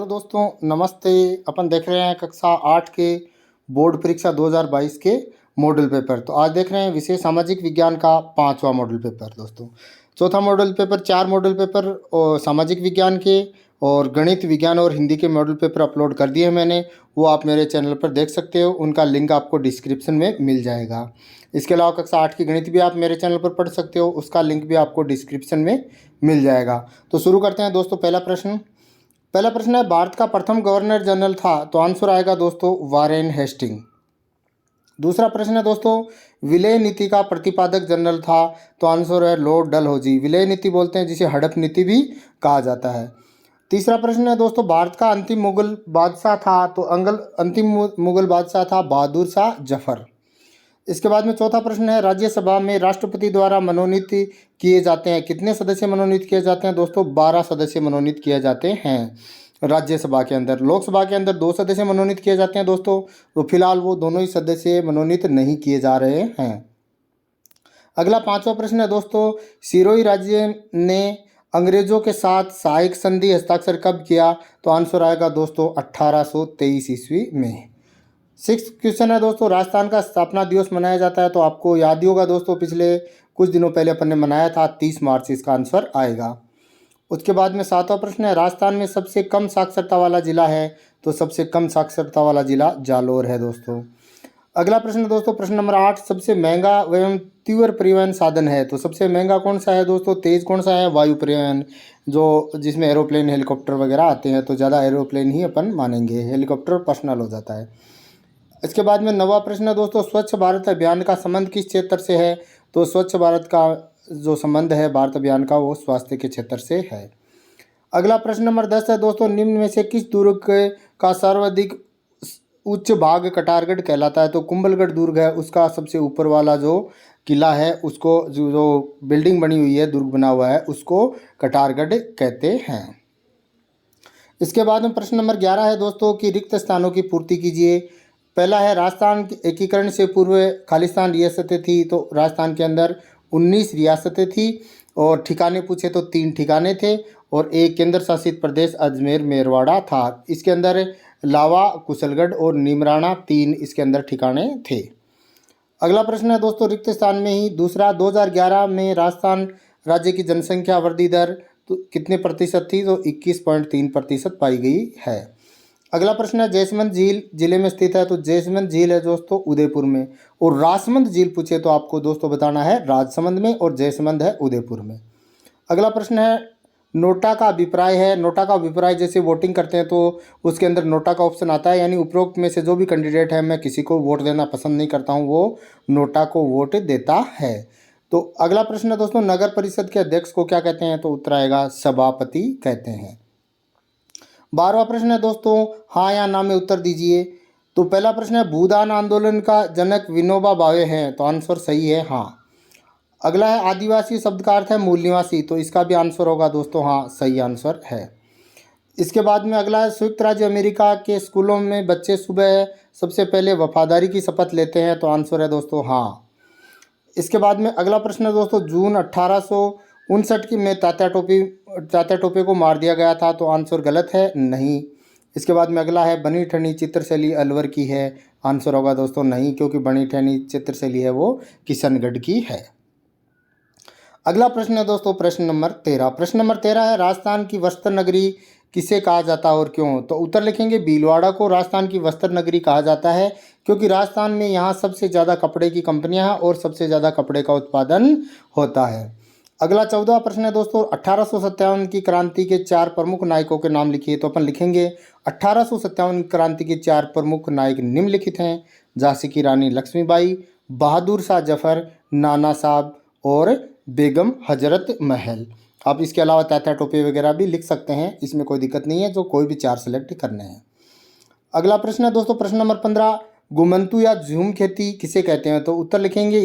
तो दोस्तों नमस्ते। अपन देख रहे हैं कक्षा 8 के बोर्ड परीक्षा 2022 के मॉडल पेपर। तो आज देख रहे हैं विषय सामाजिक विज्ञान का 5वां मॉडल पेपर। दोस्तों चौथा मॉडल पेपर, 4 मॉडल पेपर और सामाजिक विज्ञान के और गणित विज्ञान और हिंदी के मॉडल पेपर अपलोड कर दिए हैं मैंने। वो आप मेरे चैनल पर देख सकते हो, उनका लिंक आपको डिस्क्रिप्शन में मिल जाएगा। इसके अलावा कक्षा 8 की गणित भी आप मेरे चैनल पर पढ़ सकते हो, उसका लिंक भी आपको डिस्क्रिप्शन में मिल जाएगा। तो शुरू करते हैं दोस्तों। पहला प्रश्न है, भारत का प्रथम गवर्नर जनरल था? तो आंसर आएगा दोस्तों वारेन हेस्टिंग। दूसरा प्रश्न है दोस्तों, विलय नीति का प्रतिपादक जनरल था? तो आंसर है लॉर्ड डलहौजी। विलय नीति बोलते हैं जिसे हड़प नीति भी कहा जाता है। तीसरा प्रश्न है दोस्तों, भारत का अंतिम मुगल बादशाह था? तो अंतिम मुगल बादशाह था बहादुर शाह जफर। इसके बाद में चौथा प्रश्न है, राज्यसभा में राष्ट्रपति द्वारा मनोनीत किए जाते हैं? कितने सदस्य मनोनीत किए जाते हैं दोस्तों? 12 सदस्य मनोनीत किए जाते हैं राज्यसभा के अंदर। लोकसभा के अंदर 2 सदस्य मनोनीत किए जाते हैं दोस्तों। तो फिलहाल वो दोनों ही सदस्य मनोनीत नहीं किए जा रहे हैं। अगला 5वां प्रश्न है दोस्तों, सिरोही राज्य ने अंग्रेजों के साथ सहायक संधि हस्ताक्षर कब किया? तो आंसर आएगा दोस्तों 1823 ईस्वी में। 6th क्वेश्चन है दोस्तों, राजस्थान का स्थापना दिवस मनाया जाता है? तो आपको याद ही होगा दोस्तों, पिछले कुछ दिनों पहले अपन ने मनाया था, 30 मार्च इसका आंसर आएगा। उसके बाद में 7वां प्रश्न है, राजस्थान में सबसे कम साक्षरता वाला जिला है? तो सबसे कम साक्षरता वाला जिला जालोर है दोस्तों। अगला प्रश्न है दोस्तों, प्रश्न नंबर 8, सबसे महंगा एवं तीव्र परिवहन साधन है? तो सबसे महंगा कौन सा है दोस्तों? तेज कौन सा है? वायु परिवहन, जो जिसमें एरोप्लेन हेलीकॉप्टर वगैरह आते हैं। तो ज़्यादा एरोप्लेन ही अपन मानेंगे, हेलीकॉप्टर पर्सनल हो जाता है। इसके बाद में 9वां प्रश्न है दोस्तों, स्वच्छ भारत अभियान का संबंध किस क्षेत्र से है? तो स्वच्छ भारत का जो संबंध है भारत अभियान का, वो स्वास्थ्य के क्षेत्र से है। अगला प्रश्न नंबर 10 है दोस्तों, निम्न में से किस दुर्ग का सर्वाधिक उच्च भाग कटारगढ़ कहलाता है? तो कुंभलगढ़ दुर्ग है, उसका सबसे ऊपर वाला जो किला है, उसको जो बिल्डिंग बनी हुई है, दुर्ग बना हुआ है, उसको कटारगढ़ कहते हैं। इसके बाद में प्रश्न नंबर 11 है दोस्तों, कि रिक्त स्थानों की पूर्ति कीजिए। पहला है, राजस्थान एकीकरण से पूर्व खालिस्तान रियासतें थी? तो राजस्थान के अंदर 19 रियासतें थी और ठिकाने पूछे तो 3 ठिकाने थे और एक केंद्र शासित प्रदेश अजमेर मेरवाड़ा था। इसके अंदर लावा, कुशलगढ़ और निमराना 3 इसके अंदर ठिकाने थे। अगला प्रश्न है दोस्तों, रिक्त स्थान में ही दूसरा, 2011 में राजस्थान राज्य की जनसंख्या वृद्धि दर तो कितने प्रतिशत थी? तो 21.3% पाई गई है। अगला प्रश्न है, जयसमंद झील जिले में स्थित है? तो जयसमंद झील है दोस्तों उदयपुर में। और राजसमंद झील पूछे तो आपको दोस्तों बताना है राजसमंद में, और जयसमंद है उदयपुर में। अगला प्रश्न है, नोटा का अभिप्राय है? नोटा का अभिप्राय जैसे वोटिंग करते हैं तो उसके अंदर नोटा का ऑप्शन आता है, यानी उपरोक्त में से जो भी कैंडिडेट है, मैं किसी को वोट देना पसंद नहीं करता हूँ, वो नोटा को वोट देता है। तो अगला प्रश्न है दोस्तों, नगर परिषद के अध्यक्ष को क्या कहते हैं? तो उत्तर आएगा सभापति कहते हैं। 12वां प्रश्न है दोस्तों, हाँ या ना में उत्तर दीजिए। तो पहला प्रश्न है, भूदान आंदोलन का जनक विनोबा भावे हैं? तो आंसर सही है हाँ। अगला है, आदिवासी शब्द का अर्थ है मूल निवासी? तो इसका भी आंसर होगा दोस्तों हाँ, सही आंसर है। इसके बाद में अगला है, संयुक्त राज्य अमेरिका के स्कूलों में बच्चे सुबह सबसे पहले वफादारी की शपथ लेते हैं? तो आंसर है दोस्तों हाँ। इसके बाद में अगला प्रश्न है दोस्तों, जून 1859 की में तात्या टोपे को मार दिया गया था? तो आंसर गलत है, नहीं। इसके बाद में अगला है, बनी ठनी चित्रशैली अलवर की है? आंसर होगा दोस्तों नहीं, क्योंकि बनी ठनी चित्रशैली है वो किशनगढ़ की है। अगला प्रश्न है दोस्तों, प्रश्न नंबर 13। प्रश्न नंबर 13 है, राजस्थान की वस्त्र नगरी किसे कहा जाता है और क्यों? तो उत्तर लिखेंगे, भीलवाड़ा को राजस्थान की वस्त्र नगरी कहा जाता है, क्योंकि राजस्थान में यहाँ सबसे ज़्यादा कपड़े की कंपनियाँ हैं और सबसे ज़्यादा कपड़े का उत्पादन होता है। अगला 14वां प्रश्न है दोस्तों, 1857 की क्रांति के 4 प्रमुख नायकों के नाम लिखिए। तो अपन लिखेंगे 1857 क्रांति के 4 प्रमुख नायक निम्नलिखित हैं, झांसी की रानी लक्ष्मीबाई, बहादुर शाह जफर, नाना साहब और बेगम हजरत महल। आप इसके अलावा तात्या टोपे वगैरह भी लिख सकते हैं, इसमें कोई दिक्कत नहीं है, जो कोई भी 4 सेलेक्ट करने हैं। अगला प्रश्न है दोस्तों, प्रश्न नंबर 15, गुमंतु या झूम खेती किसे कहते हैं? तो उत्तर लिखेंगे,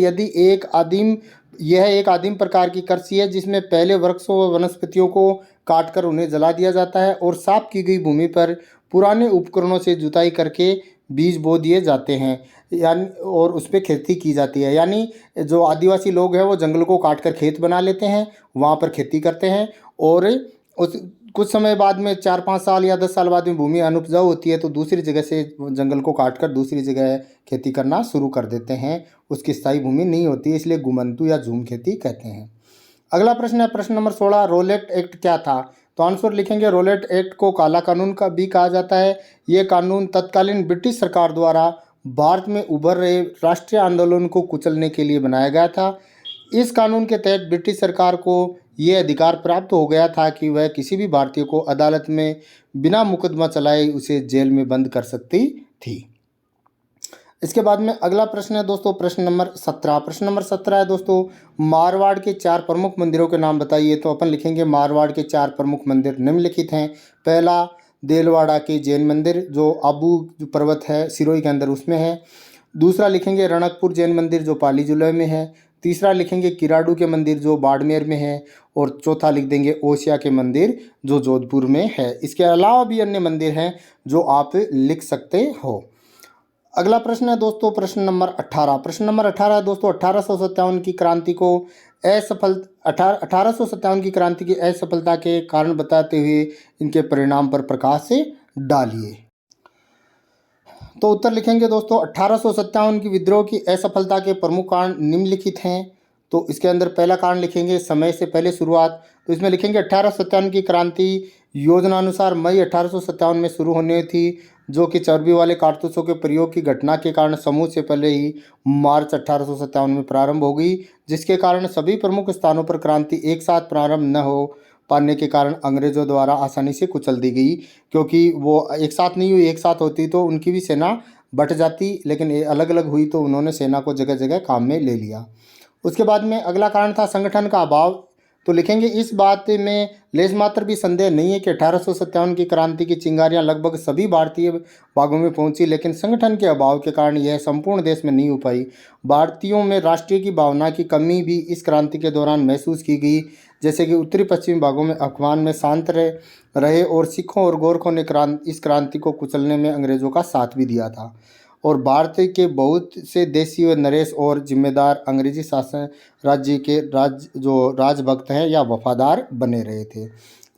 यह एक आदिम प्रकार की कृषि है जिसमें पहले वृक्षों व वनस्पतियों को काटकर उन्हें जला दिया जाता है और साफ की गई भूमि पर पुराने उपकरणों से जुताई करके बीज बो दिए जाते हैं, यानी और उस पर खेती की जाती है। यानी जो आदिवासी लोग हैं वो जंगल को काट कर खेत बना लेते हैं, वहाँ पर खेती करते हैं और कुछ समय बाद में 4-5 साल या 10 साल बाद में भूमि अनुपजाऊ होती है तो दूसरी जगह से जंगल को काटकर दूसरी जगह खेती करना शुरू कर देते हैं। उसकी स्थायी भूमि नहीं होती, इसलिए गुमंतु या झूम खेती कहते हैं। अगला प्रश्न है प्रश्न नंबर 16, रोलेट एक्ट क्या था? तो आंसर लिखेंगे रोलेट एक्ट को काला कानून का भी कहा जाता है। ये कानून तत्कालीन ब्रिटिश सरकार द्वारा भारत में उभर रहे राष्ट्रीय आंदोलन को कुचलने के लिए बनाया गया था। इस कानून के तहत ब्रिटिश सरकार को ये अधिकार प्राप्त हो गया था कि वह किसी भी भारतीय को अदालत में बिना मुकदमा चलाए उसे जेल में बंद कर सकती थी। इसके बाद में अगला प्रश्न है दोस्तों प्रश्न नंबर 17। प्रश्न नंबर 17 है दोस्तों, मारवाड़ के 4 प्रमुख मंदिरों के नाम बताइए। तो अपन लिखेंगे मारवाड़ के 4 प्रमुख मंदिर निम्नलिखित हैं। पहला देलवाड़ा के जैन मंदिर जो आबू जो पर्वत है सिरोही के अंदर उसमें है। दूसरा लिखेंगे रणकपुर जैन मंदिर जो पाली जिले में है। तीसरा लिखेंगे किराडू के मंदिर जो बाड़मेर में है। और चौथा लिख देंगे ओसिया के मंदिर जो जोधपुर में है। इसके अलावा भी अन्य मंदिर हैं जो आप लिख सकते हो। अगला प्रश्न है दोस्तों प्रश्न नंबर 18। प्रश्न नंबर 18 है दोस्तों, 1857 की क्रांति की असफलता के कारण बताते हुए इनके परिणाम पर प्रकाश डालिए। तो उत्तर लिखेंगे दोस्तों 1857 की विद्रोह की असफलता के प्रमुख कारण निम्नलिखित हैं। तो इसके अंदर पहला कारण लिखेंगे समय से पहले शुरुआत। तो इसमें लिखेंगे 1857 की क्रांति योजनानुसार मई 1857 में शुरू होनी थी, जो कि चर्बी वाले कारतूसों के प्रयोग की घटना के कारण समूह से पहले ही मार्च 1857 में प्रारंभ हो गई, जिसके कारण सभी प्रमुख स्थानों पर क्रांति एक साथ प्रारंभ न हो पाने के कारण अंग्रेजों द्वारा आसानी से कुचल दी गई। क्योंकि वो एक साथ नहीं हुई, एक साथ होती तो उनकी भी सेना बट जाती, लेकिन ये अलग अलग हुई तो उन्होंने सेना को जगह जगह काम में ले लिया। उसके बाद में अगला कारण था संगठन का अभाव। तो लिखेंगे इस बात में लेश मात्र भी संदेह नहीं है कि 1857 की क्रांति की चिंगारियां लगभग सभी भारतीय भागों में पहुंची, लेकिन संगठन के अभाव के कारण यह संपूर्ण देश में नहीं हो पाई। भारतीयों में राष्ट्रीय की भावना की कमी भी इस क्रांति के दौरान महसूस की गई। जैसे कि उत्तरी पश्चिमी भागों में अफगान में शांत रहे और सिखों और गोरखों ने इस क्रांति को कुचलने में अंग्रेजों का साथ भी दिया था। और भारत के बहुत से देशी व नरेश और जिम्मेदार अंग्रेजी शासन राज्य के राजभक्त हैं या वफादार बने रहे थे।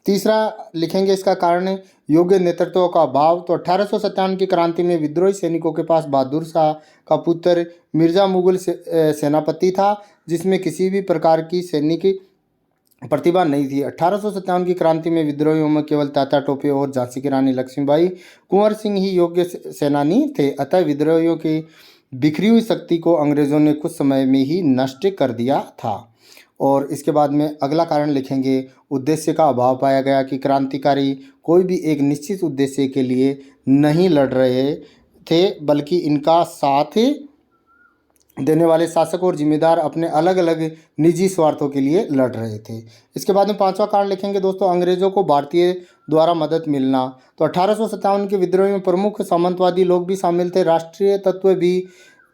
तीसरा लिखेंगे इसका कारण योग्य नेतृत्व का अभाव। तो 1857 की क्रांति में विद्रोही सैनिकों के पास बहादुर शाह का पुत्र मिर्जा मुगल सेनापति था, जिसमें किसी भी प्रकार की सैनिक प्रतिभा नहीं थी। 1857 की क्रांति में विद्रोहियों में केवल तात्या टोपे और झांसी की रानी लक्ष्मीबाई कुंवर सिंह ही योग्य सेनानी थे। अतः विद्रोहियों की बिखरी हुई शक्ति को अंग्रेजों ने कुछ समय में ही नष्ट कर दिया था। और इसके बाद में अगला कारण लिखेंगे उद्देश्य का अभाव पाया गया कि क्रांतिकारी कोई भी एक निश्चित उद्देश्य के लिए नहीं लड़ रहे थे, बल्कि इनका साथ देने वाले शासक और जिम्मेदार अपने अलग अलग निजी स्वार्थों के लिए लड़ रहे थे। इसके बाद में पांचवा कारण लिखेंगे दोस्तों अंग्रेजों को भारतीय द्वारा मदद मिलना। तो 1857 के विद्रोह में प्रमुख सामंतवादी लोग भी शामिल थे, राष्ट्रीय तत्व भी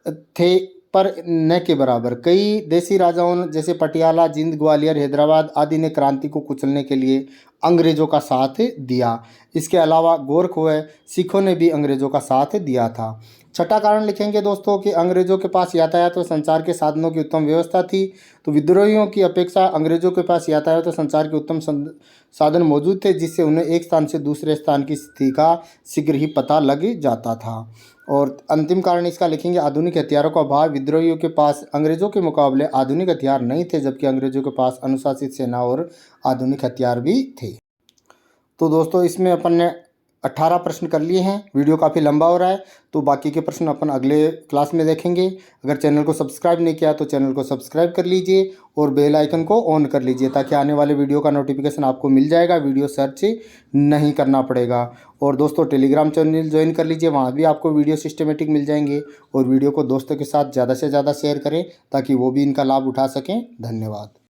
थे, पर न के बराबर। कई देसी राजाओं जैसे पटियाला, जिंद, ग्वालियर, हैदराबाद आदि ने क्रांति को कुचलने के लिए अंग्रेजों का साथ दिया। इसके अलावा गोरख व सिखों ने भी अंग्रेजों का साथ दिया था। छठा कारण लिखेंगे दोस्तों कि अंग्रेजों के पास यातायात व संचार के साधनों की उत्तम व्यवस्था थी। तो विद्रोहियों की अपेक्षा अंग्रेजों के पास यातायात व संचार के उत्तम साधन मौजूद थे, जिससे उन्हें एक स्थान से दूसरे स्थान की स्थिति का शीघ्र ही पता लग जाता था। और अंतिम कारण इसका लिखेंगे आधुनिक हथियारों का अभाव। विद्रोहियों के पास अंग्रेजों के मुकाबले आधुनिक हथियार नहीं थे, जबकि अंग्रेजों के पास अनुशासित सेना और आधुनिक हथियार भी थे। तो दोस्तों इसमें अपन ने 18 प्रश्न कर लिए हैं। वीडियो काफ़ी लंबा हो रहा है, तो बाकी के प्रश्न अपन अगले क्लास में देखेंगे। अगर चैनल को सब्सक्राइब नहीं किया तो चैनल को सब्सक्राइब कर लीजिए और बेल आइकन को ऑन कर लीजिए, ताकि आने वाले वीडियो का नोटिफिकेशन आपको मिल जाएगा, वीडियो सर्च नहीं करना पड़ेगा। और दोस्तों टेलीग्राम चैनल ज्वाइन कर लीजिए, वहाँ भी आपको वीडियो सिस्टमेटिक मिल जाएंगे। और वीडियो को दोस्तों के साथ ज़्यादा से ज़्यादा शेयर करें ताकि वो भी इनका लाभ उठा सकें। धन्यवाद।